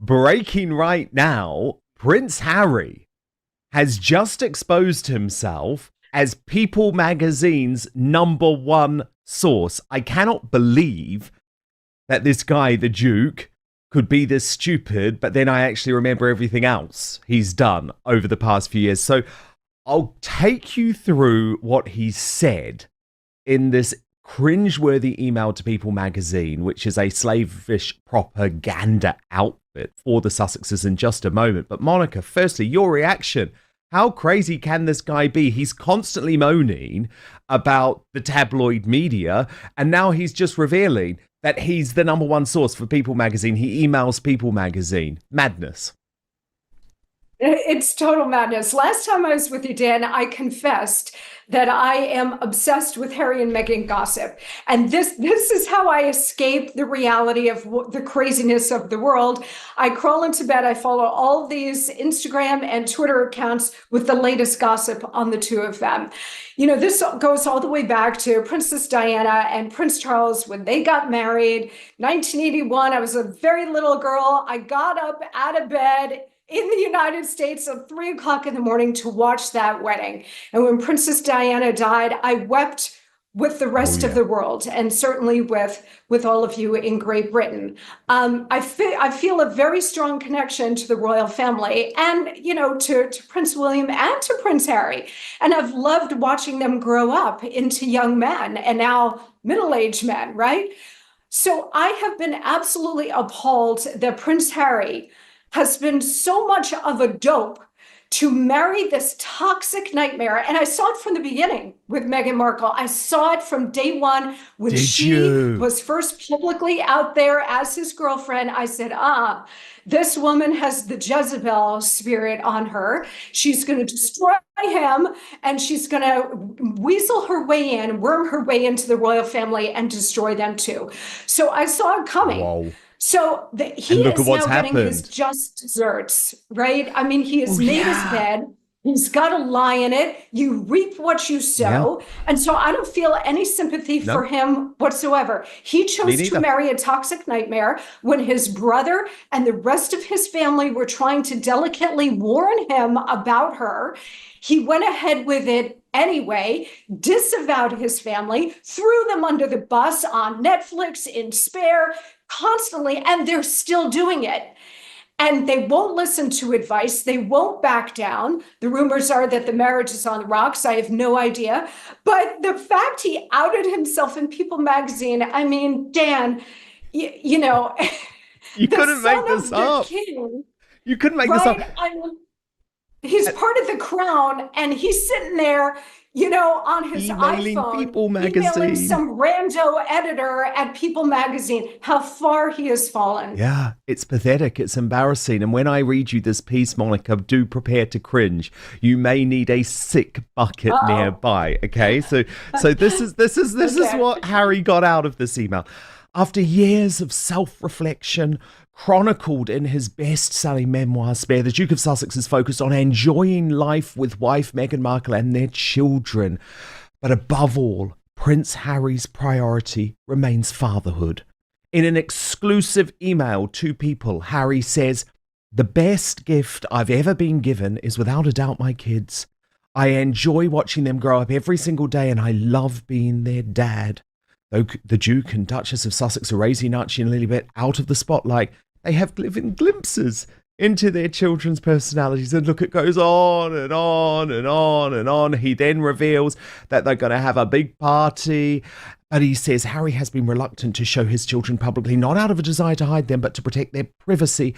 breaking right now, Prince Harry has just exposed himself as People magazine's #1 source. I cannot believe that this guy, the Duke, could be this stupid, but then I actually remember everything else he's done over the past few years. So I'll take you through what he said in this cringe-worthy email to People magazine, which is a slavish propaganda outfit for the Sussexes, in just a moment. But Monica, firstly, your reaction. How crazy can this guy be? He's constantly moaning about the tabloid media, and now he's just revealing that he's the #1 source for People magazine. He emails People magazine. Madness. It's total madness. Last time I was with you, Dan, I confessed that I am obsessed with Harry and Meghan gossip. And this is how I escape the reality of the craziness of the world. I crawl into bed. I follow all these Instagram and Twitter accounts with the latest gossip on the two of them. You know, this goes all the way back to Princess Diana and Prince Charles when they got married. 1981, I was a very little girl. I got up out of bed in the United States at 3 o'clock in the morning to watch that wedding. And when Princess Diana died, I wept with the rest of the world, and certainly with all of you in Great Britain. I feel a very strong connection to the royal family and, you know, to Prince William and to Prince Harry. And I've loved watching them grow up into young men and now middle-aged men, right? So I have been absolutely appalled that Prince Harry has been so much of a dope to marry this toxic nightmare. And I saw it from the beginning with Meghan Markle. I saw it from day one when she was first publicly out there as his girlfriend. I said, this woman has the Jezebel spirit on her. She's going to destroy him, and she's going to weasel her way in, worm her way into the royal family and destroy them too. So I saw it coming. Whoa. So he is now getting his just desserts, right? I mean, he has made his bed. He's got a lie in it. You reap what you sow. Yeah. And so I don't feel any sympathy for him whatsoever. He chose to marry a toxic nightmare when his brother and the rest of his family were trying to delicately warn him about her. He went ahead with it anyway, disavowed his family, threw them under the bus on Netflix, in Spare, constantly, and they're still doing it. And they won't listen to advice. They won't back down. The rumors are that the marriage is on the rocks. I have no idea. But the fact he outed himself in People magazine, I mean, Dan, you know. You couldn't make this up. You couldn't make this up. I mean, he's part of the crown, and he's sitting there, you know, on his iPhone, People magazine, emailing some rando editor at People magazine. How far he has fallen. Yeah, it's pathetic. It's embarrassing. And when I read you this piece, Monica, do prepare to cringe. You may need a sick bucket nearby. Okay, so this is what Harry got out of this email. After years of self-reflection, chronicled in his best-selling memoir, Spare, the Duke of Sussex is focused on enjoying life with wife Meghan Markle and their children. But above all, Prince Harry's priority remains fatherhood. In an exclusive email to People, Harry says, "The best gift I've ever been given is without a doubt my kids. I enjoy watching them grow up every single day, and I love being their dad. Though the Duke and Duchess of Sussex are raising Archie and Lilibet out of the spotlight, they have living glimpses into their children's personalities." And look, it goes on and on and on and on. He then reveals that they're going to have a big party. But he says Harry has been reluctant to show his children publicly, not out of a desire to hide them, but to protect their privacy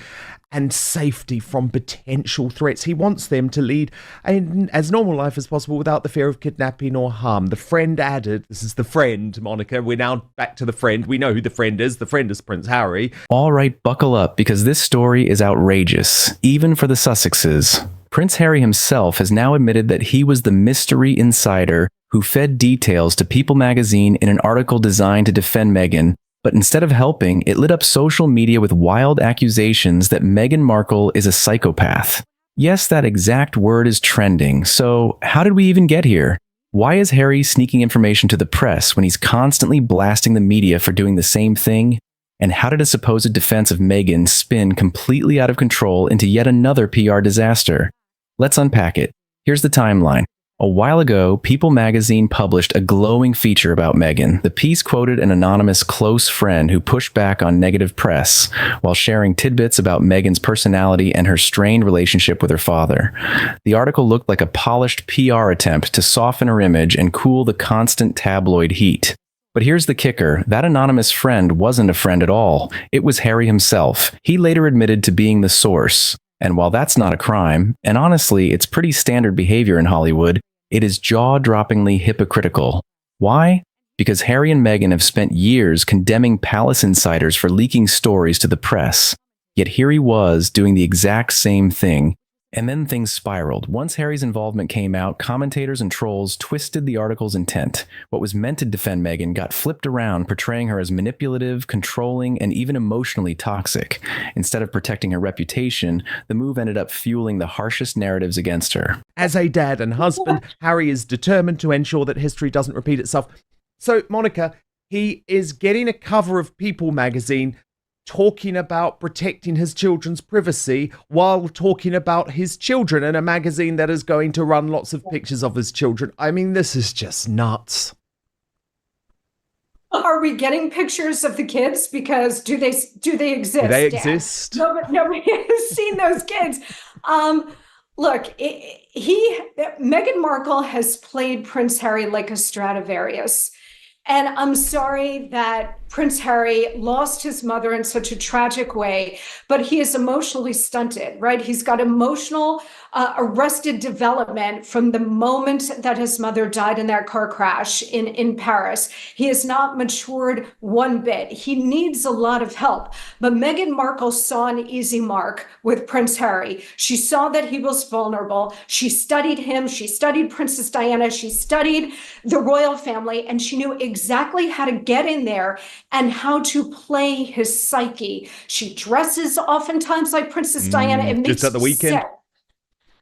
and safety from potential threats. He wants them to lead as normal life as possible without the fear of kidnapping or harm. The friend added, this is the friend, Monica. We're now back to the friend. We know who the friend is. The friend is Prince Harry. All right, buckle up, because this story is outrageous, even for the Sussexes. Prince Harry himself has now admitted that he was the mystery insider who fed details to People magazine in an article designed to defend Meghan, but instead of helping, it lit up social media with wild accusations that Meghan Markle is a psychopath. Yes, that exact word is trending, so how did we even get here? Why is Harry sneaking information to the press when he's constantly blasting the media for doing the same thing? And how did a supposed defense of Meghan spin completely out of control into yet another PR disaster? Let's unpack it. Here's the timeline. A while ago, People magazine published a glowing feature about Meghan. The piece quoted an anonymous close friend who pushed back on negative press while sharing tidbits about Meghan's personality and her strained relationship with her father. The article looked like a polished PR attempt to soften her image and cool the constant tabloid heat. But here's the kicker. That anonymous friend wasn't a friend at all. It was Harry himself. He later admitted to being the source. And while that's not a crime, and honestly, it's pretty standard behavior in Hollywood, it is jaw-droppingly hypocritical. Why? Because Harry and Meghan have spent years condemning palace insiders for leaking stories to the press. Yet here he was doing the exact same thing. And then things spiraled. Once Harry's involvement came out, commentators and trolls twisted the article's intent. What was meant to defend Meghan got flipped around, portraying her as manipulative, controlling, and even emotionally toxic. Instead of protecting her reputation, the move ended up fueling the harshest narratives against her. As a dad and husband, Harry is determined to ensure that history doesn't repeat itself. So, Monica, he is getting a cover of People magazine talking about protecting his children's privacy while talking about his children in a magazine that is going to run lots of pictures of his children. I mean, this is just nuts. Are we getting pictures of the kids? Because do they exist? Do they exist? Nobody has seen those kids. Look, Meghan Markle has played Prince Harry like a Stradivarius. And I'm sorry that Prince Harry lost his mother in such a tragic way, but he is emotionally stunted, right? He's got emotional arrested development from the moment that his mother died in that car crash in Paris. He has not matured one bit. He needs a lot of help. But Meghan Markle saw an easy mark with Prince Harry. She saw that he was vulnerable. She studied him. She studied Princess Diana. She studied the royal family, and she knew exactly how to get in there and how to play his psyche. She dresses oftentimes like Princess Diana. It makes just at the weekend. Sick.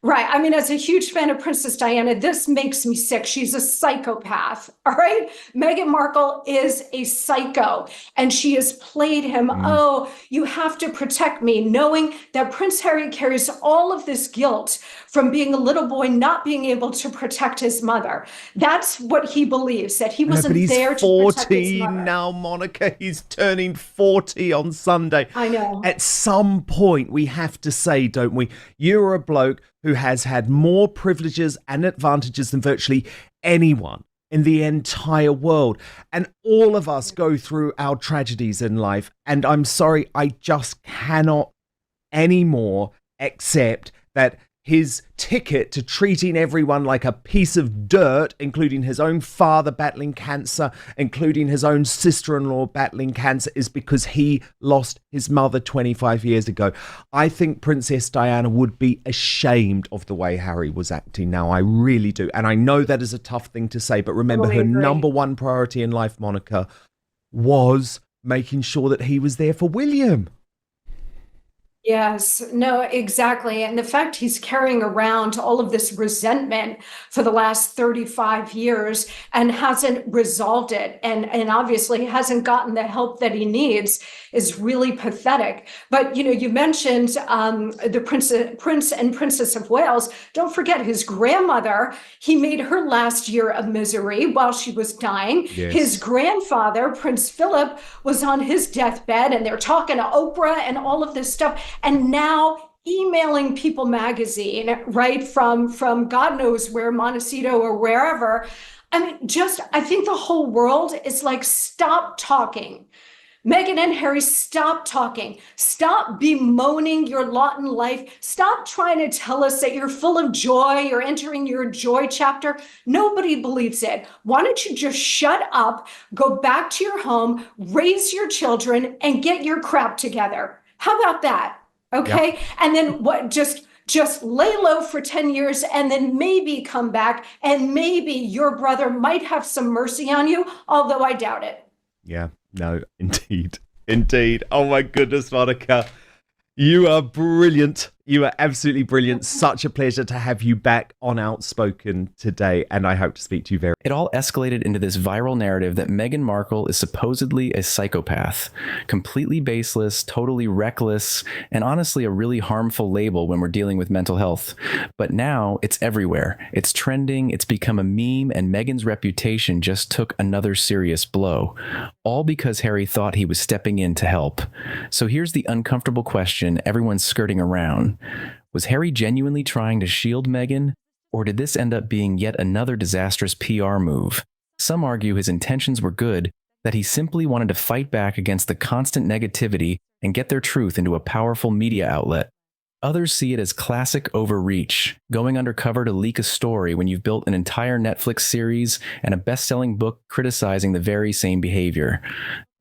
Right. I mean, as a huge fan of Princess Diana, this makes me sick. She's a psychopath. All right. Meghan Markle is a psycho, and she has played him. Oh, you have to protect me, knowing that Prince Harry carries all of this guilt from being a little boy, not being able to protect his mother. That's what he believes, that he wasn't there to protect his mother. Now, Monica, he's turning 40 on Sunday. I know. At some point, we have to say, don't we? You're a bloke who has had more privileges and advantages than virtually anyone in the entire world. And all of us go through our tragedies in life. And I'm sorry, I just cannot anymore accept that his ticket to treating everyone like a piece of dirt, including his own father battling cancer, including his own sister-in-law battling cancer, is because he lost his mother 25 years ago. I think Princess Diana would be ashamed of the way Harry was acting now. I really do. And I know that is a tough thing to say, but remember, her number one priority in life, Monica, was making sure that he was there for William. Yes, no, exactly. And the fact he's carrying around all of this resentment for the last 35 years and hasn't resolved it, and obviously hasn't gotten the help that he needs, is really pathetic. But, you mentioned the Prince and Princess of Wales. Don't forget his grandmother. He made her last year of misery while she was dying. Yes. His grandfather, Prince Philip, was on his deathbed, and they're talking to Oprah and all of this stuff. And now emailing People magazine, right, from God knows where, Montecito or wherever. I mean, I think the whole world is like, stop talking. Meghan and Harry, stop talking. Stop bemoaning your lot in life. Stop trying to tell us that you're full of joy. You're entering your joy chapter. Nobody believes it. Why don't you just shut up, go back to your home, raise your children, and get your crap together? How about that? Okay. Yep. And then what? Just lay low for 10 years and then maybe come back, and maybe your brother might have some mercy on you, although I doubt it. Yeah, no, indeed. Oh my goodness, Monica. You are brilliant. You are absolutely brilliant. Such a pleasure to have you back on Outspoken today, and I hope to speak to you very. It all escalated into this viral narrative that Meghan Markle is supposedly a psychopath, completely baseless, totally reckless, and honestly a really harmful label when we're dealing with mental health. But now it's everywhere. It's trending, it's become a meme, and Meghan's reputation just took another serious blow. All because Harry thought he was stepping in to help. So here's the uncomfortable question everyone's skirting around. Was Harry genuinely trying to shield Meghan, or did this end up being yet another disastrous PR move? Some argue his intentions were good, that he simply wanted to fight back against the constant negativity and get their truth into a powerful media outlet. Others see it as classic overreach, going undercover to leak a story when you've built an entire Netflix series and a best-selling book criticizing the very same behavior.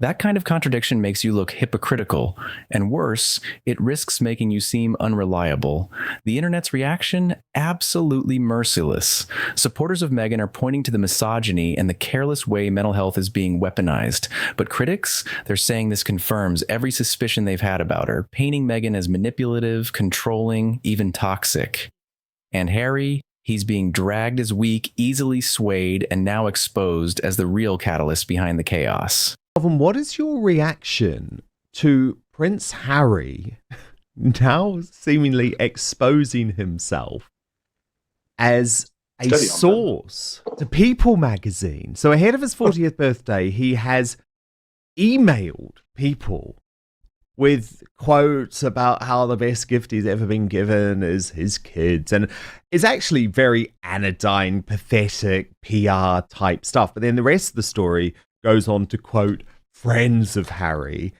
That kind of contradiction makes you look hypocritical, and worse, it risks making you seem unreliable. The internet's reaction? Absolutely merciless. Supporters of Meghan are pointing to the misogyny and the careless way mental health is being weaponized. But critics? They're saying this confirms every suspicion they've had about her, painting Meghan as manipulative, controlling, even toxic. And Harry? He's being dragged as weak, easily swayed, and now exposed as the real catalyst behind the chaos. Alvin, what is your reaction to Prince Harry now seemingly exposing himself as a source to People magazine? So ahead of his 40th birthday, he has emailed People with quotes about how the best gift he's ever been given is his kids. And it's actually very anodyne, pathetic, PR type stuff. But then the rest of the story goes on to quote friends of Harry.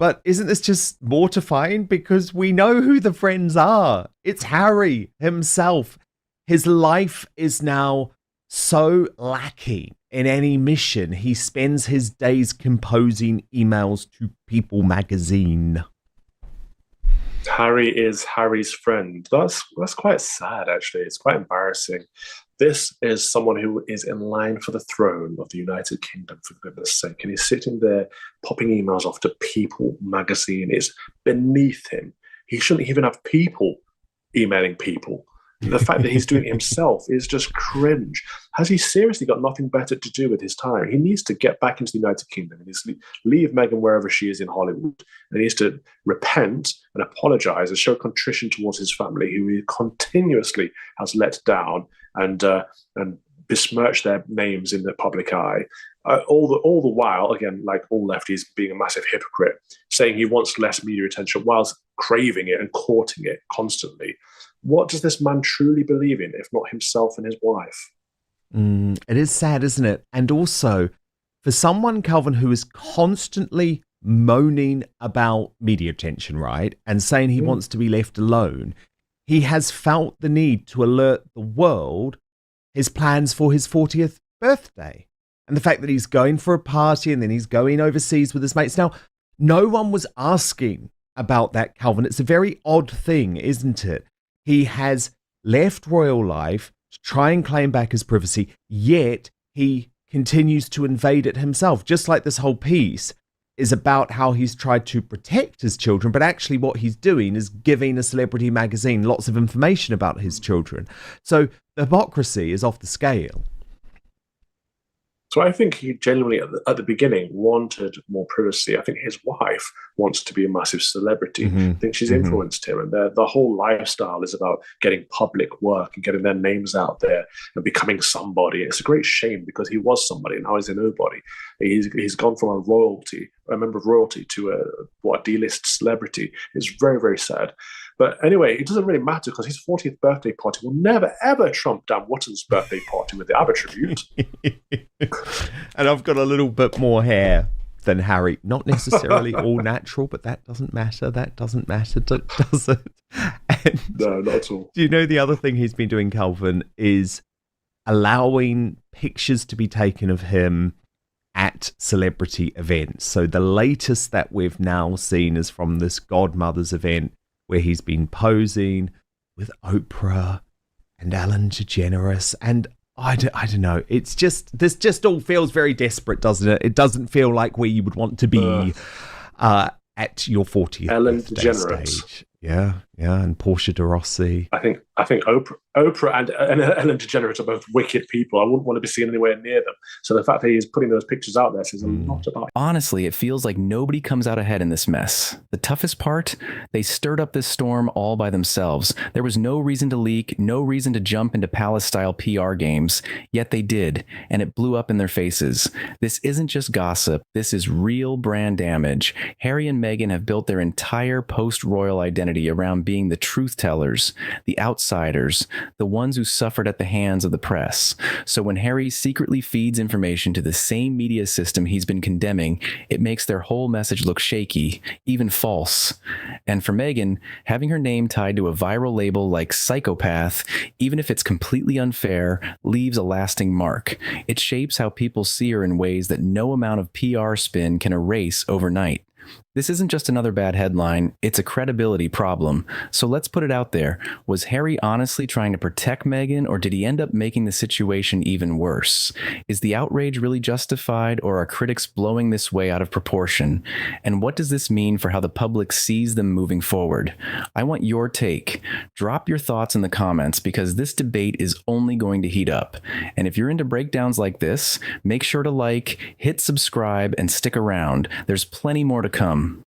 But isn't this just mortifying? Because we know who the friends are. It's Harry himself. His life is now so lacking in any mission. He spends his days composing emails to People magazine. Harry is Harry's friend. That's quite sad, actually. It's quite embarrassing. This is someone who is in line for the throne of the United Kingdom, for goodness sake. And he's sitting there popping emails off to People magazine. It's beneath him. He shouldn't even have people emailing People. The fact that he's doing it himself is just cringe. Has he seriously got nothing better to do with his time? He needs to get back into the United Kingdom. He needs to leave Meghan wherever she is in Hollywood. And he needs to repent and apologize and show contrition towards his family, who he continuously has let down and besmirched their names in the public eye. All the while, again, like all lefties, being a massive hypocrite, saying he wants less media attention whilst craving it and courting it constantly. What does this man truly believe in, if not himself and his wife? It is sad, isn't it? And also, for someone, Calvin, who is constantly moaning about media attention, right, and saying he wants to be left alone, he has felt the need to alert the world his plans for his 40th birthday. And the fact that he's going for a party and then he's going overseas with his mates. Now, no one was asking about that, Calvin. It's a very odd thing, isn't it? He has left royal life to try and claim back his privacy, yet he continues to invade it himself. Just like this whole piece is about how he's tried to protect his children, but actually what he's doing is giving a celebrity magazine lots of information about his children. So the hypocrisy is off the scale. So I think he genuinely, at the beginning, wanted more privacy. I think his wife wants to be a massive celebrity. I think she's influenced him. And the whole lifestyle is about getting public work and getting their names out there and becoming somebody. It's a great shame because he was somebody and now he's a nobody. He's gone from a member of royalty to a D-list celebrity. It's very, very sad. But anyway, it doesn't really matter because his 40th birthday party will never, ever trump Dan Wootton's birthday party with the ABBA tribute. And I've got a little bit more hair than Harry. Not necessarily all natural, but that doesn't matter. Does it? And no, not at all. Do you know the other thing he's been doing, Calvin, is allowing pictures to be taken of him at celebrity events. So the latest that we've now seen is from this Godmother's event where he's been posing with Oprah and Ellen DeGeneres. And I don't know. It's just, this just all feels very desperate, doesn't it? It doesn't feel like where you would want to be at your 40th Ellen birthday DeGeneres. stage. Yeah, and Portia de Rossi. I think Oprah and Ellen DeGeneres are both wicked people. I wouldn't want to be seen anywhere near them. So the fact that he's putting those pictures out there says a lot about. Honestly, it feels like nobody comes out ahead in this mess. The toughest part, they stirred up this storm all by themselves. There was no reason to leak, no reason to jump into palace-style PR games, yet they did, and it blew up in their faces. This isn't just gossip, this is real brand damage. Harry and Meghan have built their entire post-royal identity around being the truth tellers, the outsiders, the ones who suffered at the hands of the press. So when Harry secretly feeds information to the same media system he's been condemning, it makes their whole message look shaky, even false. And for Meghan, having her name tied to a viral label like psychopath, even if it's completely unfair, leaves a lasting mark. It shapes how people see her in ways that no amount of PR spin can erase overnight. This isn't just another bad headline, it's a credibility problem. So let's put it out there. Was Harry honestly trying to protect Meghan, or did he end up making the situation even worse? Is the outrage really justified, or are critics blowing this way out of proportion? And what does this mean for how the public sees them moving forward? I want your take. Drop your thoughts in the comments, because this debate is only going to heat up. And if you're into breakdowns like this, make sure to like, hit subscribe, and stick around. There's plenty more to come.